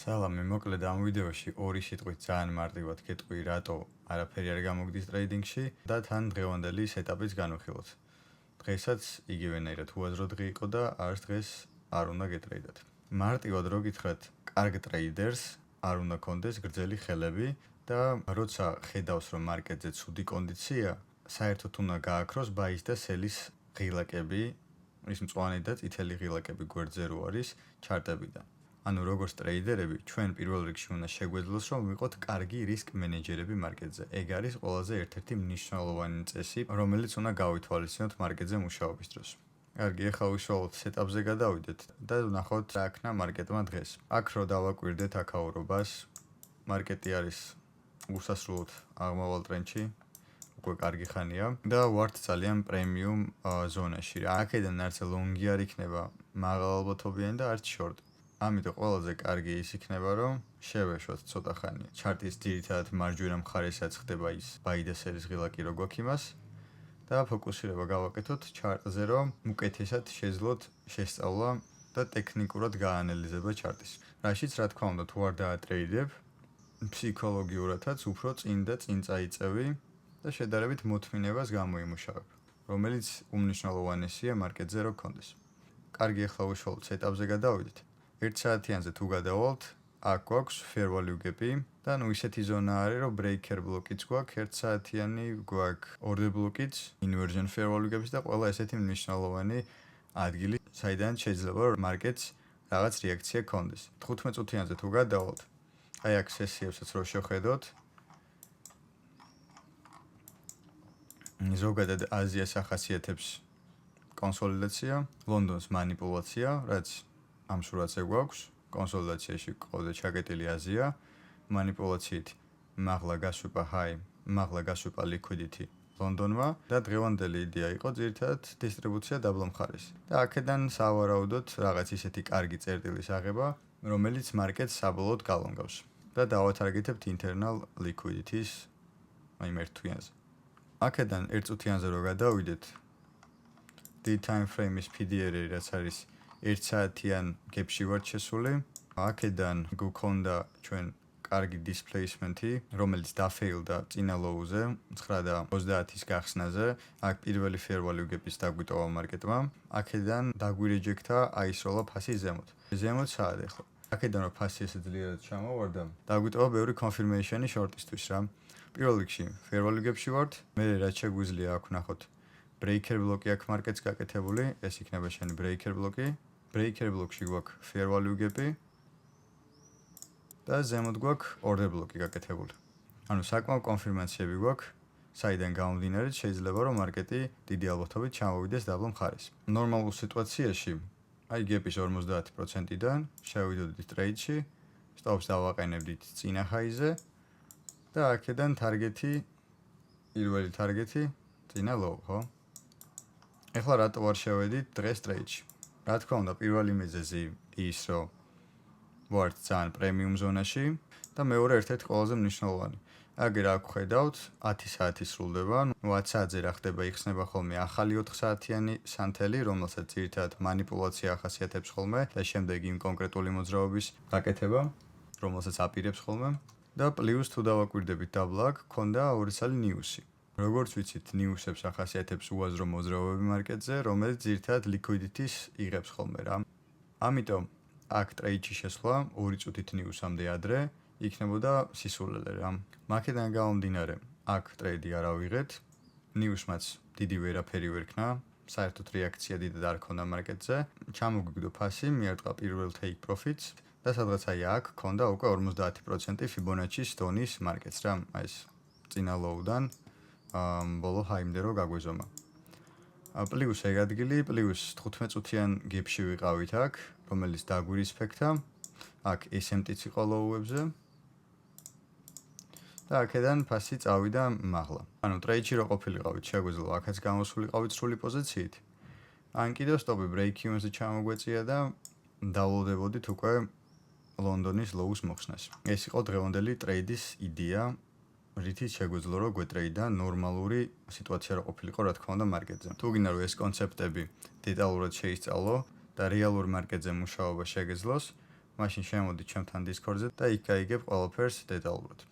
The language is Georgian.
სალამი, მოკლედ ამ ვიდეოში ორი სიტყვით ძალიან მარტივად გეტყვი რატო არაფერი არ გამოგდის ტრეიდინგში და თან დღევანდელი სეტაპიც განვიხილოთ. დღესაც იგივენაირად უაზრო დღე იყო და არც დღეს არ უნდა გეტრეიდოთ. მარტივად რო გითხრათ, კარგ ტრეიდერს არ უნდა კონდეს გრძელი ხელები და როცა ხედავს რომ მარკეტზე ცუდი კონდიცია, საერთოდ უნდა გააქროს ბაის და სელის ღილაკები, ის მწვანე და წითელი ღილაკები გვერდზე რო არის ჩარტებიდან. ანუ როგორც ტრეიდერები, ჩვენ პირველ რიგში უნდა შეგვეძლოს რომ ვიყოთ კარგი რისკ მენეჯერები მარკეტზე. ეგ არის ყველაზე ერთ-ერთი მნიშვნელოვანი წესი, რომელიც უნდა გავითვალისწინოთ მარკეტზე მუშაობის დროს. კარგი, ახლა უშუალოდ სეტაპზე გადავიდეთ და ვნახოთ რა აქნა მარკეტმა დღეს. აქ რო დავაკვირდეთ აქაურობას, მარკეტი არის უსასრულოდ აღმავალ ტრენდში, უკვე კარგი ხანია და ვართ ძალიან პრემიუმ ზონაში. აქედან არც ლონგი არ იქნება მაღალ ალბათობიანი და არც შორტი. ამიტომ ყველაზე კარგი ის იქნება რომ შევეშვათ ცოტა ხანი. ჩარტის ძირითადად მარჯვენა მხარესაც ხდება ის ბაი და სელის ღილაკი რო გვაქვს იმას და ფოკუსირება გავაკეთოთ ჩარტზე რომ უკეთესად შეძლოთ შესწავლა და ტექნიკურად გაანალიზება ჩარტის. რაშიც რა თქმა უნდა თუ არ დაატრეიდებ, ფსიქოლოგიურადაც უფრო წინ და წინ წაიწევი და შედარებით მოთმინებას გამოიმუშავებ, რომელიც უმნიშვნელოვანესია მარკეტზე რო გქონდეს. კარგი, ახლა უშუალოდ სეტაპზე გადავიდეთ. 1 საათიანზე თუ გადავალთ, აქ გვაქვს fair value gap-ი და ნუ ისეთი ზონა არის, რომ breaker block-იც გვაქვს, 1 საათიანი გვაქვს order block-იც, inversion fair value gap-იც და ყველა ესეთი მნიშვნელოვანი ადგილი, საიდან შეიძლება რომ მარკეტს რაღაც რეაქცია გქონდეს. 15 წუთიანზე თუ გადავალთ, აი აქ სესიებსაც რო შევხედოთ, ზოგადად აზიას ახასიათებს კონსოლიდაცია, ლონდონს манипуляცია, რაც ამ სურათზე გვაქვს, კონსოლიდაციაში ყავდა ჩაკეტილი აზია, манипуляციით მაღლა გასვლა high, მაღლა გასვლა liquidity ლონდონმა და დღევანდელი იდეა იყო ძირითადად დისტრიბუცია დაბლა მხარეს. და აქედან სავარაუდოდ რაღაც ისეთი კარგი წერტილის აღება, რომელიც მარკეტს საბოლოოდ გალონგავს და დავათარგეთებთ internal liquidity-ს აი ერთ თვიანზე. აქედან 1 წუთიანზე რო გადავიდეთ, D time frame-ის PDR-ი რაც არის 1 საათიან gap-ში ვართ შესული. აქედან გვქონდა ჩვენ კარგი displacement-ი, რომელიც დაფეილდა წინა low-ზე, 9.30-ის გახსნაზე. აქ პირველი fair value gap-ის დაგვიტოვა მარკეტმა. აქედან დაგვირეჯექტა აისროლა ფასი ზემოთ. ზემოთ საად ახლა? აქედან რომ ფასი ესე ძლიერად ჩამოვარდა, დაგვიტოვა ბევრი confirmation-ი short-ისთვის რა. პირველ რიგში fair value gap-ში ვართ, მე რაც შეგვიძლია აქ ვნახოთ. breaker block-ი აქ მარკეტს გაკეთებული, ეს იქნება შენი breaker block-ი. breaker block-ში გვაქვს fair value gap-ი და ზემოთ გვაქვს order block-ი გაკეთებული. ანუ საკმაო კონფირმაციები გვაქვს, საიდან გამომდინარე შეიძლება რომ მარკეტი დიდი ალბათობით ჩამოვიდეს დაბლა მხარეს. ნორმალურ სიტუაციაში, აი gap-ის 50%-დან შევიდოდით ტრეიდში, სტოპს დავაყენებდით წინა high-ზე და აქედან ტარგეტი, პირველი ტარგეტი წინა low, ხო? ეხლა რატო არ შევედით დღეს ტრეიდში? რა თქმა უნდა, პირველი მიზეზი ის, რომ ვართ ძალიან პრემიუმ ზონაში და მეორე ერთ-ერთი ყველაზე მნიშვნელოვანი. აგერ აქ ხედავთ, 10 საათი სრულდება, 9 საათზე რა ხდება, იხსნება ხოლმე ახალი 4 საათიანი სანთელი, რომელსაც ძირითადად манипуляცია ახასიათებს ხოლმე და შემდეგ იმ კონკრეტული მოძრაობის გაკეთება, რომელსაც აპირებს ხოლმე და პლუს თუ დავაკვირდებით დაბლა აქ, ქონდა ორიცალი ნიუსი. როგორც ვიცით, ნიუსებს ახასიათებს უაზრო მოძრაობები მარკეტზე, რომელიც ძირითადად liquidity-ს იღებს ხოლმე რა. ამიტომ აქ ტრეიდში შესვლა 2 წუთით ნიუსამდე ადრე იქნებოდა სისულელე რა. აქედან გამომდინარე, აქ ტრეიდი არ ავიღეთ, ნიუსმაც დიდი ვერაფერი ვერ ქნა, საერთოდ რეაქცია დიდად არ ქონდა მარკეტზე. ჩამოგვიგდო ფასი, მიარტყა პირველ take profits და სადღაც აი აქ ქონდა უკვე 50% Fibonacci-ის დონის მარკეტს რა. აი ეს წინა low-დან ბოლო high-მდე რო გაგვეზომა. პლუს ეგ ადგილი, პლუს 15 წუთიან gap-ში ვიყავით აქ, რომელიც დაგვირისფექტა. აქ SMT-ც იყო low-ებზე. და აქედან ფასი წავიდა მაღლა. ანუ ტრეიდში რო ყოფილიყავით, შეგვიძლია აქაც გამოსულიყავით სრული პოზიციით. ან კიდევ სტოპი break-even-ზე ჩამოგვეწია და დავალდებოდით უკვე ლონდონის low-ს მოხსნას. ეს იყო დღევანდელი ტრეიდის იდეა. რითიც შეგვიძლია რომ გვეტრეიდა ნორმალური სიტუაცია რო ყოფილიყო რა თქმა უნდა მარკეტზე. თუ გინდა რომ ეს კონცეპტები დეტალურად შეისწავლო და რეალურ მარკეტზე მუშაობა შეგეძლოს, მაშინ შემოდით ჩემთან Discord-ზე და იქ გაიგებ ყველაფერს დეტალურად.